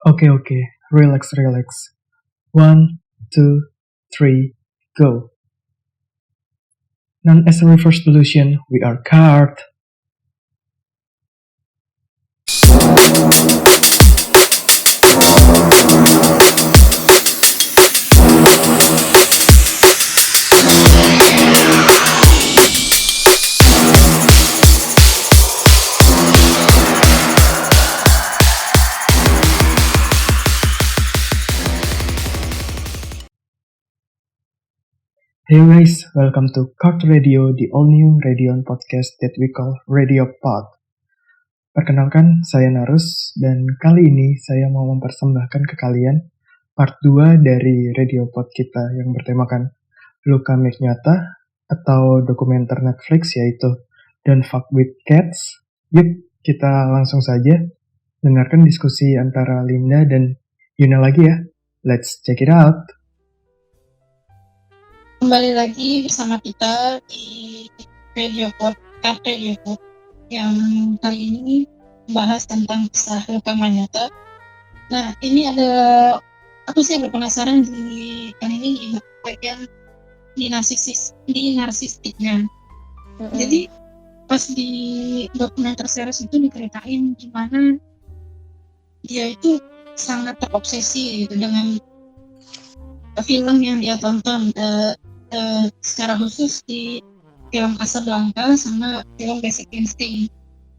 Okay, relax. One, two, three, go. None as a reverse solution, we are card. Hey guys, welcome to Card Radio, the all-new radio podcast that we call Radio Pod. Perkenalkan, saya Narus, dan kali ini saya mau mempersembahkan ke kalian part 2 dari Radio Pod kita yang bertemakan Luka Magnotta atau dokumenter Netflix yaitu Don't Fuck With Cats. Yuk, kita langsung saja dengarkan diskusi antara Linda dan Yuna lagi ya. Let's check it out. Kembali lagi bersama kita di Radio Podcast yang kali ini membahas tentang kisah Luka Magnotta. Nah, ini aku sih berpenasaran di kali ini di bagian di narsistiknya. Jadi pas di dokumenter series itu diceritain gimana dia itu sangat terobsesi gitu dengan film yang dia tonton, secara khusus di film Casablanca sama film Basic Instinct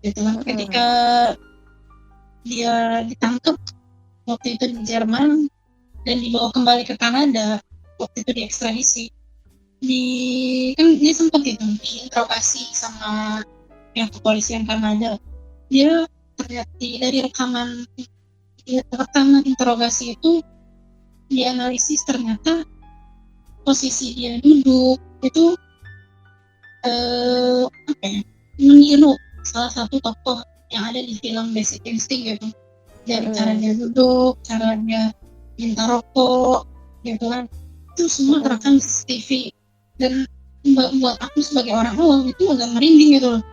gitu kan. Ketika dia ditangkap waktu itu di Jerman dan dibawa kembali ke Kanada, waktu itu diekstradisi, kan dia sempat gitu diinterogasi sama pihak kepolisian Kanada. Dia terlihat dari rekaman interogasi itu dianalisis, ternyata posisi dia duduk itu meniru salah satu tokoh yang ada di film Basic Instinct gitu. Dari cara dia duduk, cara dia minta rokok gitu kan, itu semua terekam CCTV. Dan buat aku sebagai orang awam itu agak merinding gitu loh.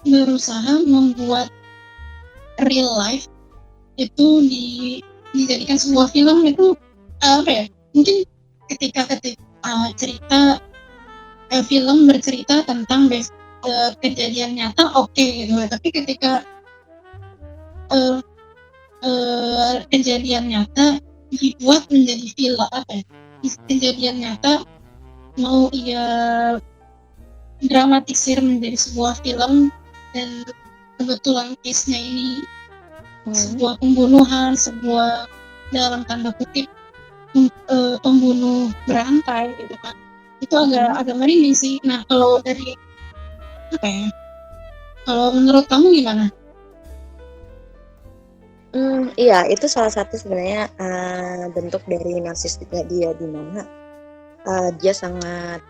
Berusaha membuat real life itu dijadikan sebuah film itu mungkin ketika cerita film bercerita tentang kejadian nyata oke gitu, tapi ketika kejadian nyata dibuat menjadi film kejadian nyata mau ia dramatisir menjadi sebuah film, dan kebetulan case-nya ini sebuah pembunuhan, sebuah dalam tanda kutip pembunuh berantai gitu kan, itu agak merinding sih. Nah, kalau dari kalau menurut kamu gimana? Iya, itu salah satu sebenarnya bentuk dari narsistiknya dia, di mana dia sangat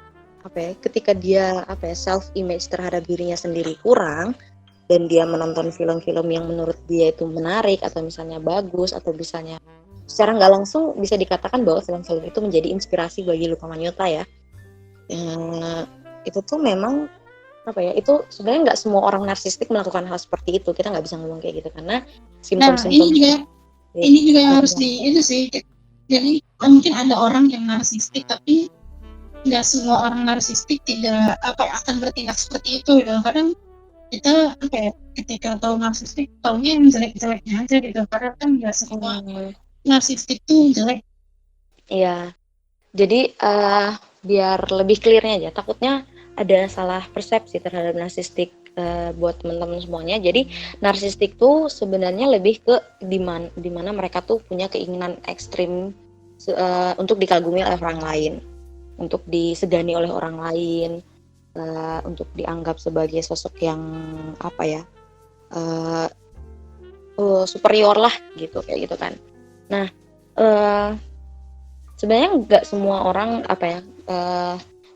ketika dia self image terhadap dirinya sendiri kurang, dan dia menonton film-film yang menurut dia itu menarik atau misalnya bagus, atau misalnya secara nggak langsung bisa dikatakan bahwa film-film itu menjadi inspirasi bagi Luka Magnotta ya. Itu tuh memang itu sebenarnya nggak semua orang narsistik melakukan hal seperti itu. Kita nggak bisa ngomong kayak gitu karena simptom-simptom ini juga yang harus itu sih. Jadi mungkin ada orang yang narsistik, tapi nggak semua orang narsistik tidak akan bertindak seperti itu gitu. Kadang kita ketika tahu narsistik taunya yang jelek-jeleknya aja gitu, karena kan nggak semua narsistik tuh jelek. Iya, jadi biar lebih clearnya aja, takutnya ada salah persepsi terhadap narsistik buat teman-teman semuanya. Jadi narsistik tuh sebenarnya lebih ke dimana mereka tuh punya keinginan ekstrim untuk dikagumi oleh orang lain, untuk disegani oleh orang lain, untuk dianggap sebagai sosok yang superior lah gitu, kayak gitu kan. Nah, sebenarnya nggak semua orang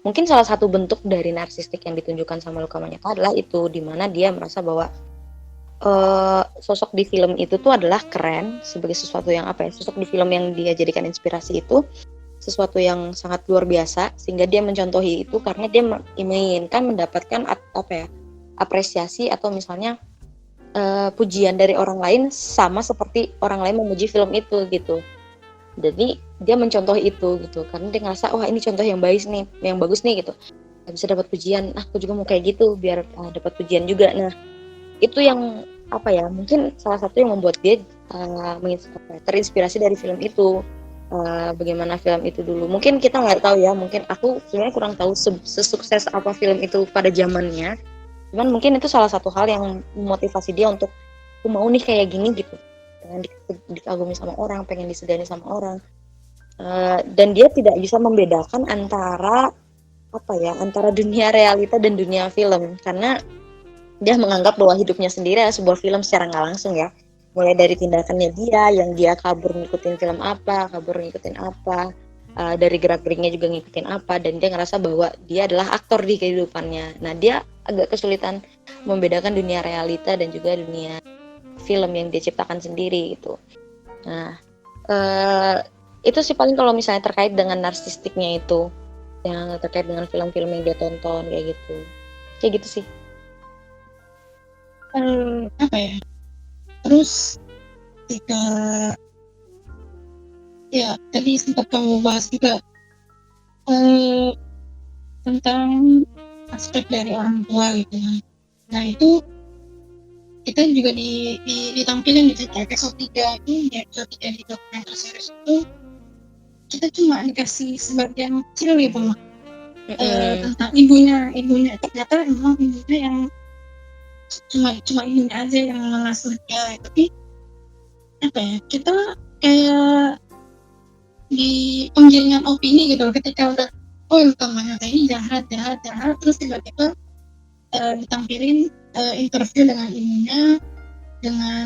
mungkin salah satu bentuk dari narsistik yang ditunjukkan sama Luka Magnotta adalah itu, dimana dia merasa bahwa sosok di film itu tuh adalah keren sebagai sesuatu yang sosok di film yang dia jadikan inspirasi itu sesuatu yang sangat luar biasa, sehingga dia mencontohi itu karena dia menginginkan mendapatkan apresiasi atau misalnya pujian dari orang lain sama seperti orang lain memuji film itu gitu. Jadi dia mencontoh itu gitu karena dia ngerasa wah ini contoh yang bagus nih, yang bagus nih gitu. Bisa dapat pujian, aku juga mau kayak gitu biar dapat pujian juga. Nah itu yang apa ya, mungkin salah satu yang membuat dia terinspirasi dari film itu. Bagaimana film itu dulu, mungkin kita nggak tahu ya, mungkin aku sebenarnya kurang tahu sesukses apa film itu pada zamannya, cuman mungkin itu salah satu hal yang memotivasi dia untuk aku mau nih kayak gini gitu, pengen dikagumi sama orang, pengen disegani sama orang. Dan dia tidak bisa membedakan antara antara dunia realita dan dunia film, karena dia menganggap bahwa hidupnya sendiri adalah sebuah film secara nggak langsung ya, mulai dari tindakannya dia yang dia kabur ngikutin film apa, kabur ngikutin apa, dari gerak-geriknya juga ngikutin apa, dan dia ngerasa bahwa dia adalah aktor di kehidupannya. Nah dia agak kesulitan membedakan dunia realita dan juga dunia film yang dia ciptakan sendiri gitu. Nah itu sih paling kalau misalnya terkait dengan narsistiknya itu, yang terkait dengan film-film yang dia tonton kayak gitu sih. Apa ya? Terus ketika ya tadi sempat kamu bahas juga tentang aspek dari orang tua gitu ya. Nah itu kita juga ditampilin di episode 3 itu, di episode 3 di dokumenter series itu kita cuma dikasih sebagian kecil gitu loh, tentang ibunya ternyata emang ibunya yang cuma ibunya aja yang mengasuh dia, tapi apa ya, kita kayak di penggiringan opini gitu loh, ketika udah utamanya ini jahat terus tiba-tiba ditampilin interview dengan ibunya dengan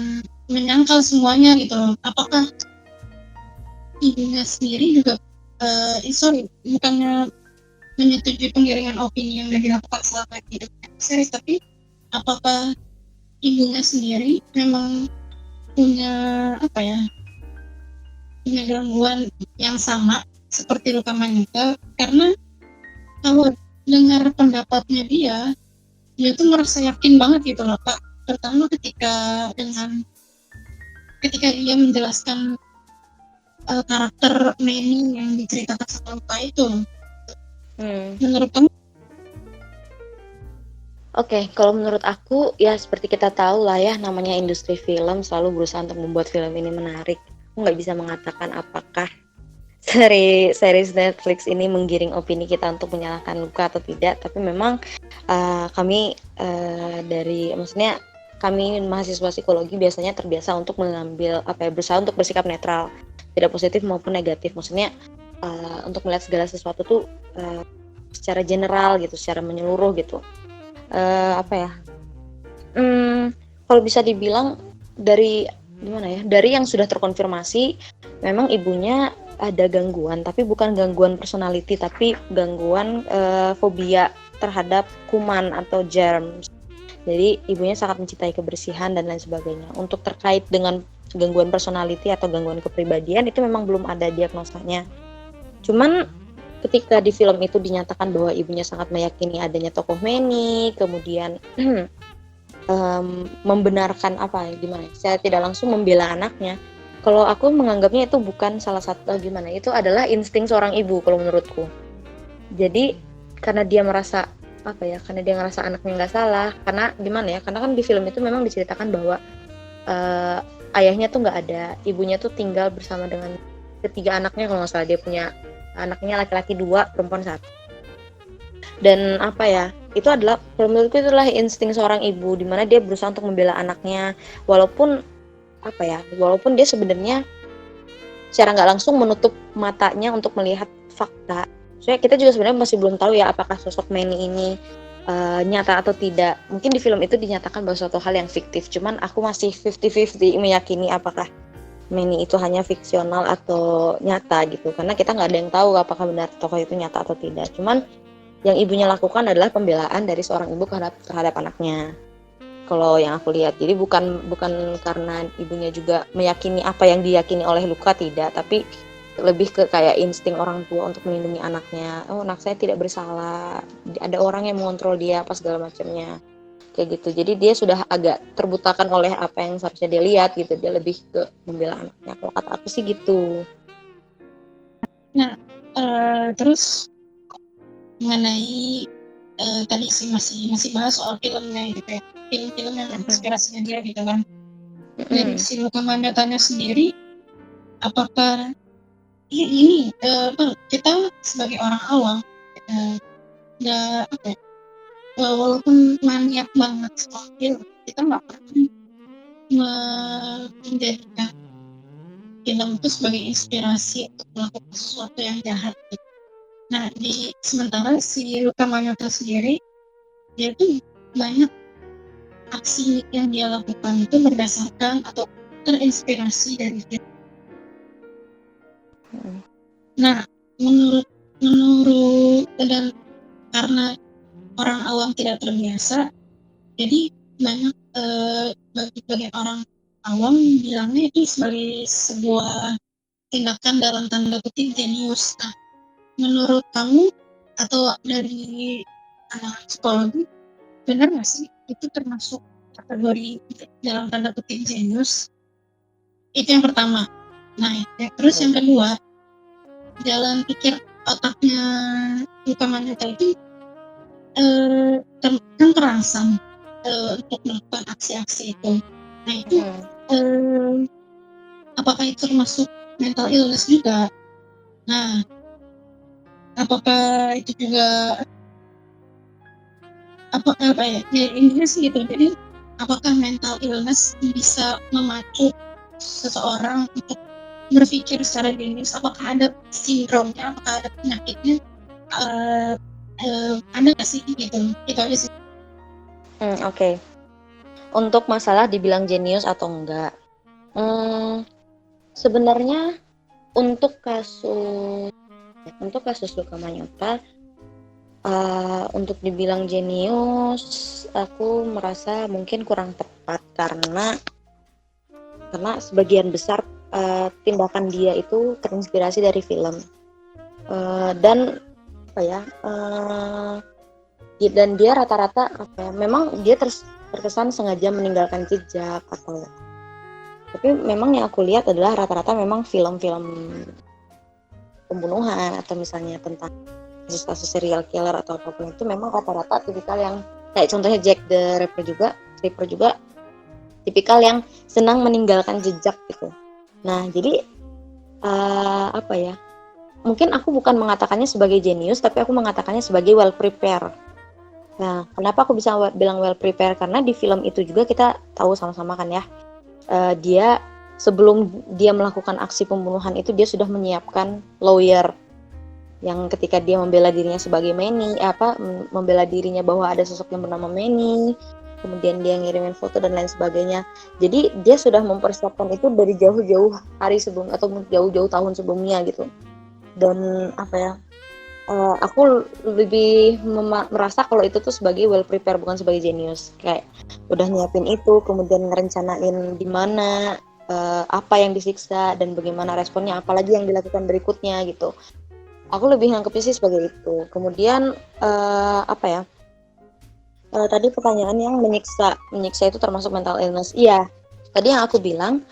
menyangkal semuanya gitu loh. Apakah ibunya sendiri juga bukannya menyetujui penggiringan opini yang sudah dilakukan selama hidupnya series, tapi apakah ibunya sendiri memang punya punya gangguan yang sama seperti Luka Manita? Karena kalau dengar pendapatnya dia tuh merasa yakin banget gitu loh Pak, terutama ketika dia menjelaskan karakter Manny yang diceritakan sama Luka itu. Menurut kamu? Oke, kalau menurut aku ya seperti kita tahu lah ya, namanya industri film selalu berusaha untuk membuat film ini menarik. Aku nggak bisa mengatakan apakah series Netflix ini menggiring opini kita untuk menyalahkan Luka atau tidak, tapi memang kami kami mahasiswa psikologi biasanya terbiasa untuk mengambil berusaha untuk bersikap netral, tidak positif maupun negatif. Maksudnya untuk melihat segala sesuatu tuh secara general gitu, secara menyeluruh gitu. Kalau bisa dibilang dari yang sudah terkonfirmasi memang ibunya ada gangguan, tapi bukan gangguan personality, tapi gangguan fobia terhadap kuman atau germs. Jadi ibunya sangat mencintai kebersihan dan lain sebagainya. Untuk terkait dengan gangguan personality atau gangguan kepribadian itu memang belum ada diagnosanya. Cuman ketika di film itu dinyatakan bahwa ibunya sangat meyakini adanya tokoh Manny, kemudian membenarkan saya tidak langsung membela anaknya. Kalau aku menganggapnya itu bukan salah satu itu adalah insting seorang ibu kalau menurutku. Jadi karena dia merasa anaknya nggak salah, karena karena kan di film itu memang diceritakan bahwa ayahnya tuh nggak ada, ibunya tuh tinggal bersama dengan ketiga anaknya kalau nggak salah. Dia punya anaknya laki-laki 2, perempuan 1. Dan itu adalah, menurutku itulah insting seorang ibu, di mana dia berusaha untuk membela anaknya, walaupun dia sebenarnya secara nggak langsung menutup matanya untuk melihat fakta. Soalnya kita juga sebenarnya masih belum tahu ya apakah sosok Manny ini nyata atau tidak. Mungkin di film itu dinyatakan bahwa suatu hal yang fiktif, cuman aku masih 50-50 meyakini apakah Manny itu hanya fiksional atau nyata gitu, karena kita nggak ada yang tahu apakah benar tokoh itu nyata atau tidak. Cuman yang ibunya lakukan adalah pembelaan dari seorang ibu terhadap anaknya, kalau yang aku lihat. Jadi bukan karena ibunya juga meyakini apa yang diyakini oleh Luka, tidak, tapi lebih ke kayak insting orang tua untuk melindungi anaknya. Anak saya tidak bersalah, ada orang yang mengontrol dia apa segala macamnya, kayak gitu. Jadi dia sudah agak terbutakan oleh apa yang seharusnya dia lihat gitu. Dia lebih ke membela anaknya. Kalau kata aku sih gitu. Nah, terus mengenai tadi sih masih bahas soal filmnya gitu ya, film-film yang inspirasinya dia gitu kan. Dari si Luka Mandatanya sendiri, apakah ini kita sebagai orang awam nggak apa ya, walaupun maniak banget soal film, kita nggak pernah menjadikan film itu sebagai inspirasi untuk melakukan sesuatu yang jahat gitu. Nah, sementara si Luka Mandatanya sendiri, dia tuh banyak aksi yang dia lakukan itu berdasarkan atau terinspirasi dari film. Nah, menurut dan karena orang awam tidak terbiasa, jadi banyak bagi orang awam bilangnya itu sebagai sebuah tindakan dalam tanda kutip jenius. Nah, menurut kamu atau dari anak psikologi, benar nggak sih itu termasuk kategori dalam tanda kutip jenius? Itu yang pertama. Nah, terus yang kedua, jalan pikir otaknya Luka Manetta itu kan terangsang untuk melakukan aksi-aksi itu. Nah, itu apakah itu termasuk mental illness juga? Nah, apakah itu juga apa ya? Ya intinya sih gitu. Jadi apakah mental illness bisa memacu seseorang untuk berpikir secara jenius? Apakah ada sindromnya? Apakah ada penyakitnya? Ada nggak sih gitu? Itu aja sih. Oke. Untuk masalah dibilang jenius atau enggak, sebenarnya untuk kasus Luka Manyotta, untuk dibilang jenius, aku merasa mungkin kurang tepat karena sebagian besar tindakan dia itu terinspirasi dari film, dan apa ya, dan dia rata-rata memang dia terkesan sengaja meninggalkan jejak tapi memang yang aku lihat adalah rata-rata memang film-film pembunuhan atau misalnya tentang kasus-kasus serial killer atau apapun itu memang rata-rata tipikal yang kayak contohnya Jack the Ripper juga tipikal yang senang meninggalkan jejak gitu. Nah jadi apa ya, mungkin aku bukan mengatakannya sebagai jenius tapi aku mengatakannya sebagai well prepared. Nah kenapa aku bisa bilang well prepared, karena di film itu juga kita tahu sama-sama kan ya, dia sebelum dia melakukan aksi pembunuhan itu dia sudah menyiapkan lawyer yang ketika dia membela dirinya sebagai Manny, membela dirinya bahwa ada sosok yang bernama Manny, kemudian dia ngirimin foto dan lain sebagainya. Jadi dia sudah mempersiapkan itu dari jauh-jauh hari sebelum atau jauh-jauh tahun sebelumnya gitu. Dan apa ya, aku lebih merasa kalau itu tuh sebagai well prepared bukan sebagai genius. Kayak udah nyiapin itu, kemudian ngerencanain di mana apa yang disiksa dan bagaimana responnya, apalagi yang dilakukan berikutnya gitu. Aku lebih nangkepnya sih sebagai itu. Kemudian apa ya? Tadi pertanyaan yang menyiksa itu termasuk mental illness. Iya. Tadi yang aku bilang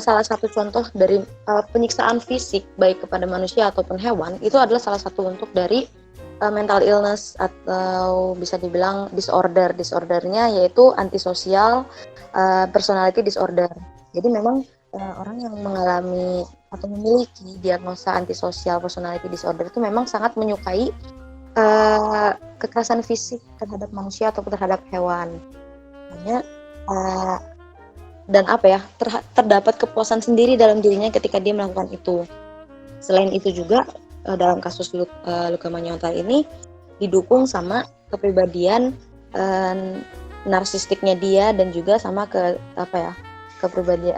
salah satu contoh dari penyiksaan fisik baik kepada manusia ataupun hewan itu adalah salah satu bentuk dari mental illness atau bisa dibilang disorder. Disordernya yaitu antisosial personality disorder. Jadi memang orang yang mengalami atau memiliki diagnosa antisosial personality disorder itu memang sangat menyukai kekerasan fisik terhadap manusia atau terhadap hewan. Hanya dan apa ya, terdapat kepuasan sendiri dalam dirinya ketika dia melakukan itu. Selain itu juga dalam kasus Luka Manyotta ini didukung sama kepribadian narsistiknya dia dan juga sama kepribadian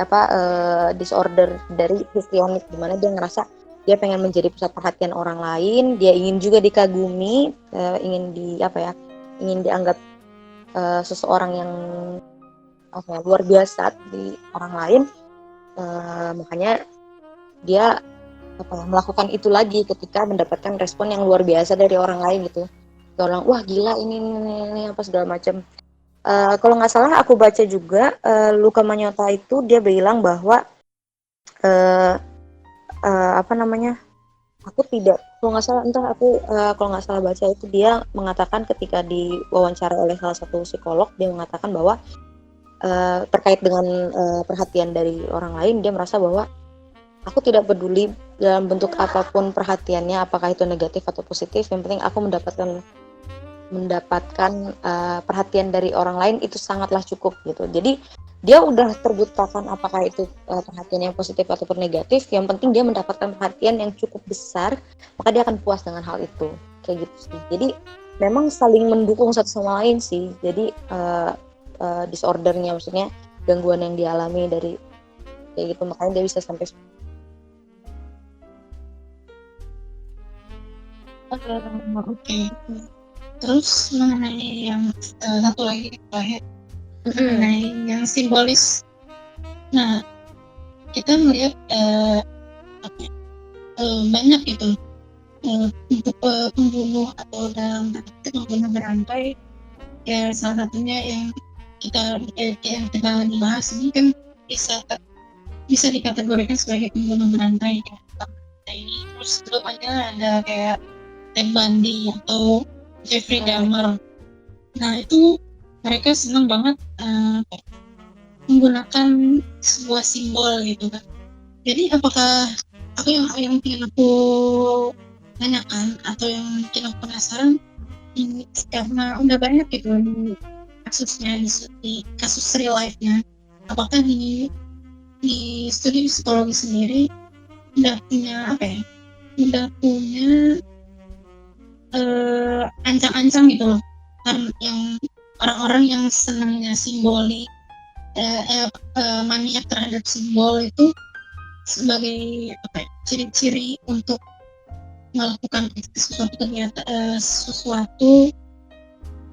disorder dari histrionik, di mana dia ngerasa dia pengen menjadi pusat perhatian orang lain, dia ingin juga dikagumi, ingin dianggap seseorang yang luar biasa di orang lain, makanya dia melakukan itu lagi ketika mendapatkan respon yang luar biasa dari orang lain gitu. Orang wah gila ini apa segala macam. Kalau nggak salah aku baca juga Luca Magnotta itu dia bilang bahwa eh, apa namanya, aku tidak, kalau nggak salah entah aku kalau nggak salah baca itu dia mengatakan ketika diwawancara oleh salah satu psikolog, dia mengatakan bahwa terkait dengan perhatian dari orang lain, dia merasa bahwa aku tidak peduli dalam bentuk apapun perhatiannya, apakah itu negatif atau positif, yang penting aku mendapatkan perhatian dari orang lain itu sangatlah cukup gitu. Jadi dia udah terbutakan apakah itu perhatian yang positif ataupun negatif, yang penting dia mendapatkan perhatian yang cukup besar, maka dia akan puas dengan hal itu, kayak gitu sih. Jadi memang saling mendukung satu sama lain sih. Jadi disordernya, maksudnya gangguan yang dialami dari kayak gitu, makanya dia bisa sampai Oke. Terus mengenai yang satu lagi terakhir, mengenai yang simbolis. Nah, kita melihat banyak itu untuk pembunuh atau dalam pembunuh berantai. Ya salah satunya yang kita bahas ini kan bisa dikategorikan sebagai pembunuh berantai ya. Ini terus belum ada kayak Ted Bundy atau Jeffrey Dahmer. Nah itu mereka senang banget menggunakan sebuah simbol gitu kan. Jadi apakah yang ingin aku tanyakan atau yang bikin aku penasaran ini, karena udah banyak gitu kasusnya di kasus real life-nya, apakah di studi psikologi sendiri udah punya ancang-ancang gitu loh, kan yang orang-orang yang senangnya simbolik maniak terhadap simbol itu sebagai ciri-ciri untuk melakukan sesuatu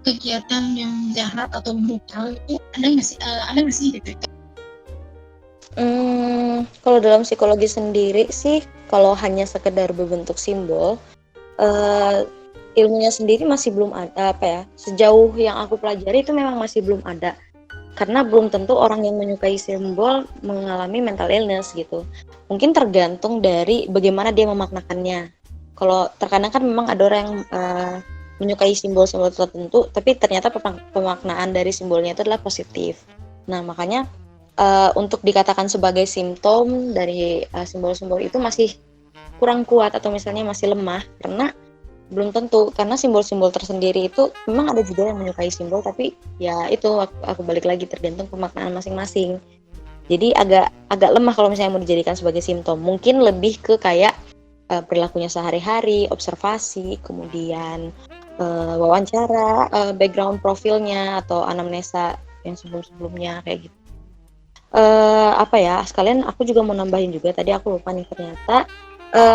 kegiatan yang jahat atau brutal itu ada nggak sih gitu? Kalau dalam psikologi sendiri sih, kalau hanya sekedar berbentuk simbol, ilmunya sendiri masih belum ada, sejauh yang aku pelajari itu memang masih belum ada, karena belum tentu orang yang menyukai simbol mengalami mental illness gitu. Mungkin tergantung dari bagaimana dia memaknakannya. Kalau terkadang kan memang ada orang yang menyukai simbol-simbol tertentu, tapi ternyata pemaknaan dari simbolnya itu adalah positif. Nah makanya untuk dikatakan sebagai simptom dari simbol-simbol itu masih kurang kuat atau misalnya masih lemah, karena belum tentu, karena simbol-simbol tersendiri itu memang ada juga yang menyukai simbol, tapi ya itu aku balik lagi tergantung pemaknaan masing-masing. Jadi agak lemah kalau misalnya mau dijadikan sebagai simptom. Mungkin lebih ke kayak perilakunya sehari-hari, observasi, kemudian wawancara, background profilnya atau anamnesa yang sebelum-sebelumnya kayak gitu. Sekalian aku juga mau nambahin juga, tadi aku lupa nih, ternyata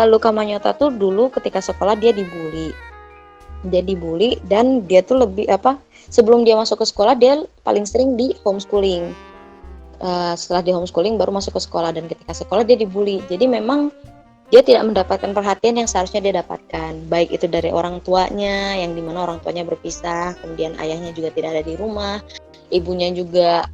Luca Magnotta tuh dulu ketika sekolah dia dibully dan dia tuh sebelum dia masuk ke sekolah dia paling sering di homeschooling. Setelah di homeschooling baru masuk ke sekolah, dan ketika sekolah dia dibully. Jadi memang dia tidak mendapatkan perhatian yang seharusnya dia dapatkan, baik itu dari orang tuanya, yang dimana orang tuanya berpisah, kemudian ayahnya juga tidak ada di rumah, ibunya juga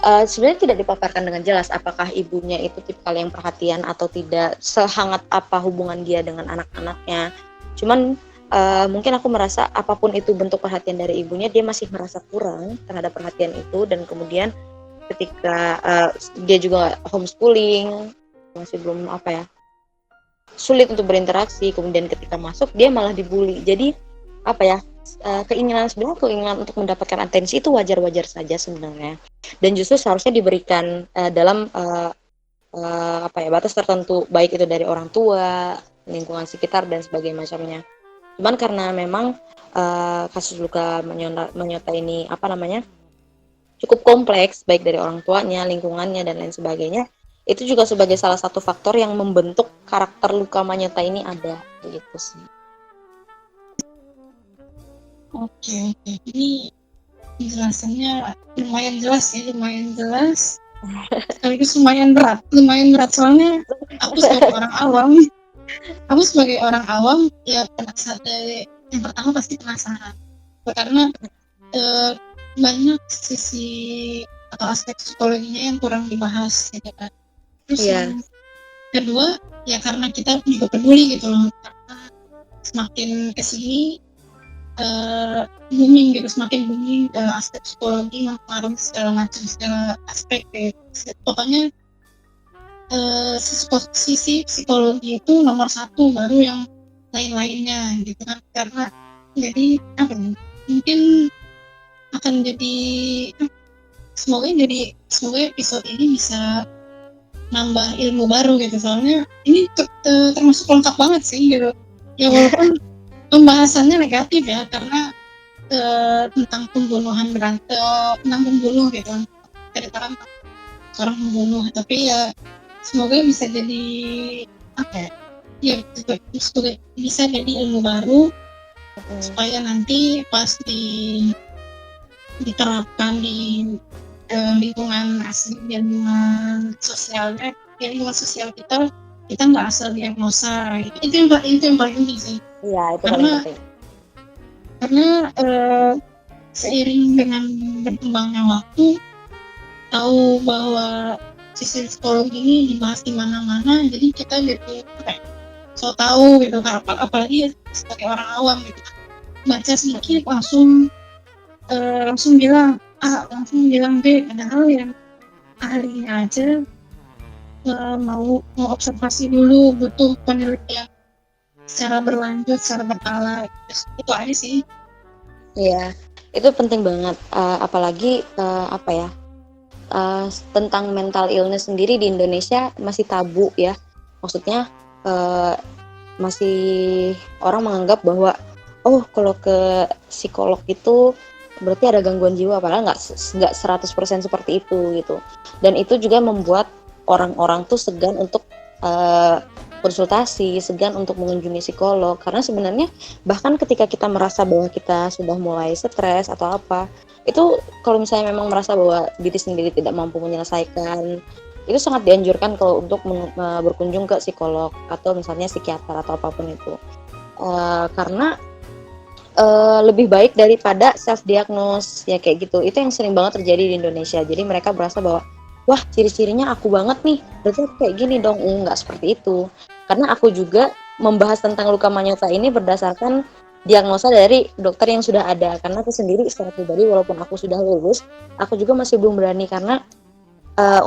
sebenarnya tidak dipaparkan dengan jelas apakah ibunya itu tipikal yang perhatian atau tidak, sehangat apa hubungan dia dengan anak-anaknya. Cuman mungkin aku merasa apapun itu bentuk perhatian dari ibunya, dia masih merasa kurang terhadap perhatian itu, dan kemudian ketika dia juga homeschooling masih belum sulit untuk berinteraksi, kemudian ketika masuk dia malah dibully. Jadi keinginan untuk mendapatkan atensi itu wajar-wajar saja sebenarnya, dan justru seharusnya diberikan dalam batas tertentu, baik itu dari orang tua, lingkungan sekitar dan sebagainya macamnya. Cuman karena memang kasus Luca Magnotta ini cukup kompleks, baik dari orang tuanya, lingkungannya dan lain sebagainya, itu juga sebagai salah satu faktor yang membentuk karakter Luca Magnotta ini ada gitu sih. Oke. Ini penjelasannya lumayan jelas, sekaligus lumayan berat soalnya aku sebagai orang awam ya penasaran. Yang pertama pasti penasaran, karena eh, banyak sisi atau aspek psikologinya yang kurang dibahas gitu kan. Terus Iya. yang kedua ya karena kita juga peduli gitu loh, karena semakin kesini booming gitu, semakin booming aspek psikologi mempengaruhi segala macam segala aspek gitu. Pokoknya sisi psikologi itu nomor satu, baru yang lain-lainnya gitu kan. Karena jadi apa ya, mungkin akan jadi semoga episode ini bisa nambah ilmu baru gitu, soalnya ini termasuk lengkap banget sih gitu ya, walaupun pembahasannya negatif ya, karena tentang pembunuhan tentang pembunuh gitu kan, cerita seorang pembunuh, tapi ya semoga bisa jadi apa ya, bisa jadi ilmu baru supaya nanti pas diterapkan di lingkungan asli, di lingkungan sosialnya, di lingkungan sosial kita nggak asal diagnosa gitu. Itu yang paling penting sih, Iya, itu paling penting. karena seiring dengan berkembangnya waktu, tahu bahwa sisi psikologi ini dibahas di mana-mana, jadi kita jadi kayak so tahu gitu kan, apalagi sebagai orang awam gitu, baca sedikit langsung bilang A, langsung bilang B, padahal yang ahlinya aja mau observasi dulu, butuh penelitian secara berlanjut, secara berkala. Itu aja sih. Iya, itu penting banget. Apalagi apa ya, tentang mental illness sendiri di Indonesia masih tabu ya. Maksudnya masih orang menganggap bahwa kalau ke psikolog itu berarti ada gangguan jiwa, padahal nggak 100% seperti itu gitu. Dan itu juga membuat orang-orang tuh segan untuk konsultasi, segan untuk mengunjungi psikolog, karena sebenarnya bahkan ketika kita merasa bahwa kita sudah mulai stres atau apa, itu kalau misalnya memang merasa bahwa diri sendiri tidak mampu menyelesaikan, itu sangat dianjurkan kalau untuk berkunjung ke psikolog atau misalnya psikiater atau apapun itu, karena lebih baik daripada self diagnose ya kayak gitu. Itu yang sering banget terjadi di Indonesia. Jadi mereka berasa bahwa wah, ciri-cirinya aku banget nih, berarti aku kayak gini dong. Enggak seperti itu, karena aku juga membahas tentang leukemia ini berdasarkan diagnosa dari dokter yang sudah ada. Karena aku sendiri secara pribadi, walaupun aku sudah lulus, aku juga masih belum berani, karena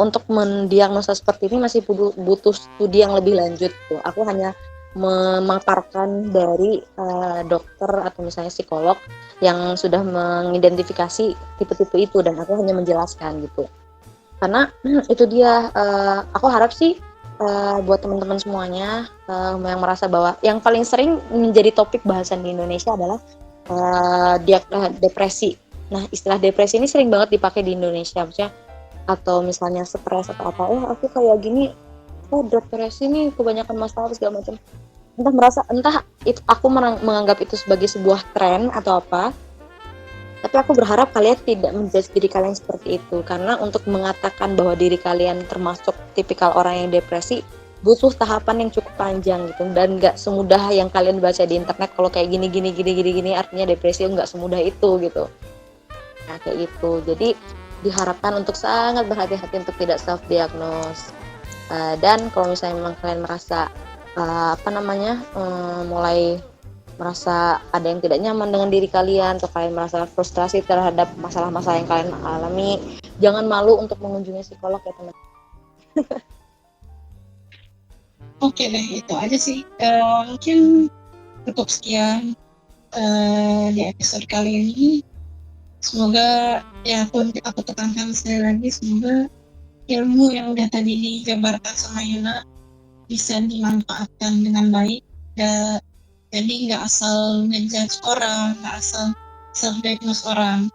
untuk mendiagnosa seperti ini masih butuh studi yang lebih lanjut tuh. Aku hanya memaparkan dari dokter atau misalnya psikolog yang sudah mengidentifikasi tipe-tipe itu, dan aku hanya menjelaskan gitu. Karena itu dia, aku harap sih buat teman-teman semuanya yang merasa bahwa yang paling sering menjadi topik bahasan di Indonesia adalah depresi. Nah, istilah depresi ini sering banget dipakai di Indonesia, maksudnya atau misalnya stres atau apa, aku kayak gini, depresi nih, kebanyakan masalah segala macam. Entah itu aku menganggap itu sebagai sebuah tren atau apa, tapi aku berharap kalian tidak menjudge diri kalian seperti itu, karena untuk mengatakan bahwa diri kalian termasuk tipikal orang yang depresi butuh tahapan yang cukup panjang gitu, dan nggak semudah yang kalian baca di internet kalau kayak gini artinya depresi, nggak semudah itu gitu. Nah kayak gitu, jadi diharapkan untuk sangat berhati-hati untuk tidak self diagnose. Dan kalau misalnya memang kalian merasa mulai merasa ada yang tidak nyaman dengan diri kalian, atau kalian merasa frustrasi terhadap masalah-masalah yang kalian alami, jangan malu untuk mengunjungi psikolog ya teman. Oke deh, itu aja sih. Mungkin cukup sekian di episode kali ini. Semoga ya aku tekankan sekali lagi, semoga ilmu yang udah tadi dijabarkan sama Yuna bisa dimanfaatkan dengan baik. Jadi nggak asal ngejudge orang, nggak asal self diagnose orang.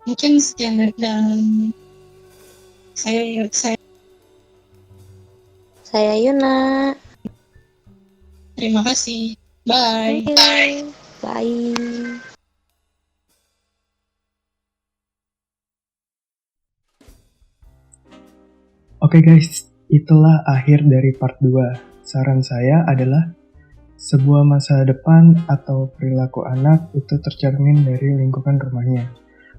Mungkin sekian dan Saya Yuna. terima kasih. Bye. Bye. Oke guys, itulah akhir dari part 2. Saran saya adalah sebuah masa depan atau perilaku anak itu tercermin dari lingkungan rumahnya.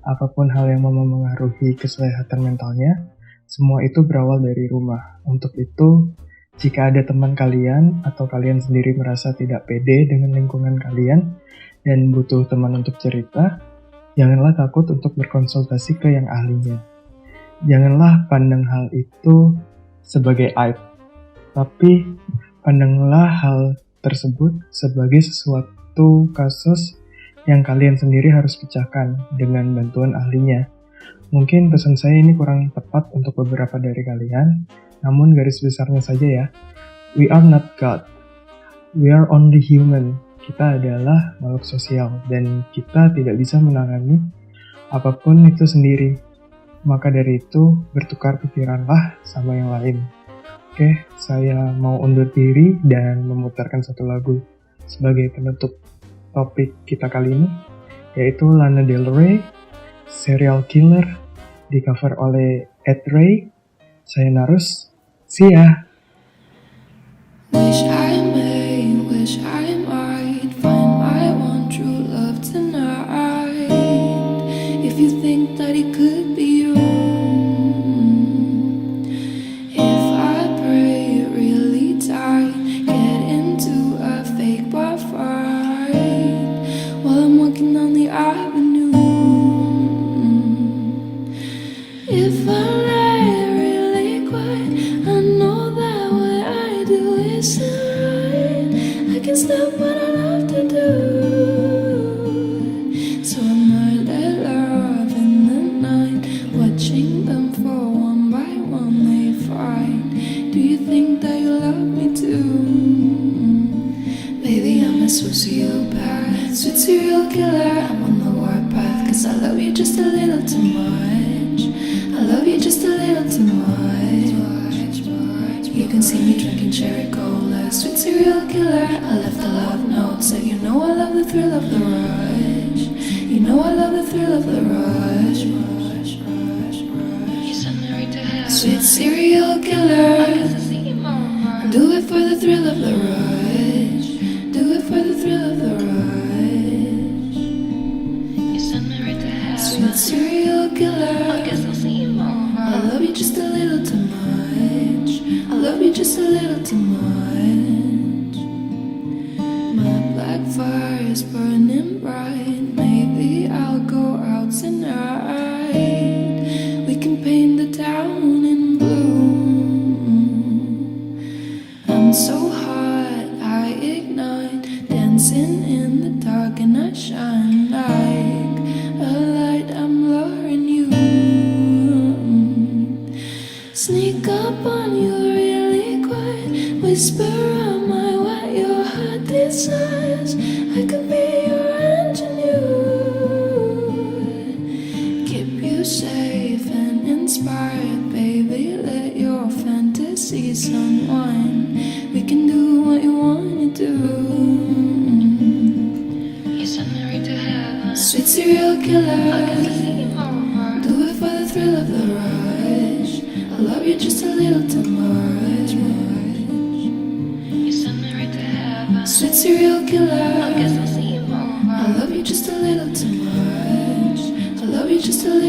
Apapun hal yang memengaruhi kesehatan mentalnya, semua itu berawal dari rumah. Untuk itu, jika ada teman kalian atau kalian sendiri merasa tidak pede dengan lingkungan kalian dan butuh teman untuk cerita, janganlah takut untuk berkonsultasi ke yang ahlinya. Janganlah pandang hal itu sebagai aib, tapi pandanglah hal tersebut sebagai sesuatu kasus yang kalian sendiri harus pecahkan dengan bantuan ahlinya. Mungkin pesan saya ini kurang tepat untuk beberapa dari kalian, namun garis besarnya saja ya. We are not God. We are only human. Kita adalah makhluk sosial dan kita tidak bisa menangani apapun itu sendiri. Maka dari itu, bertukar pikiranlah sama yang lain. Oke, saya mau undur diri dan memutarkan satu lagu sebagai penutup topik kita kali ini, yaitu Lana Del Rey, Serial Killer, di cover oleh Ed Ray. Saya Narus, see ya! Wish I may, wish I might find my one true love tonight. If you think that it could be you, if I pray really tight, get into a fake bar fight while I'm walking on the avenue. If I lie really quiet, I know that what I do isn't right. I can stop what I love to do. So I murder love in the night, watching them fall one by one they fight. Do you think that you love me too? Baby, I'm a sociopath, sweet serial killer. I'm on the warpath, 'cause I love you just a little too much. I love you just a little too much. You can see me drinking cherry cola, sweet serial killer. I left a love note, said you know I love the thrill of the rush. You know I love the thrill of the rush. You send me right to hell, sweet serial killer. Do it for the thrill of the rush. Do it for the thrill of the rush. You send me right to hell, sweet serial killer. I guess I'll see you more. I love you just a little too much. I love you just a little too much. My black fire is burning bright. Maybe I'll go out tonight. We can paint the town in blue. I'm so hot, I ignite, dancing in the dark and I shine like a light. I'm luring you. Sneak up on you really quiet, whisper on my what your heart desires. I could be your ingenuity, keep you safe and inspired, baby. Let your fantasies unwind. We can do what you want to do. You send me right to heaven, sweet serial killer. I guess I see you more. Do it for the thrill of the rush. I love you just a little too much. You send me right to heaven, sweet serial killer. I guess I'll see you more. I love you just a little too much. I love you just a little.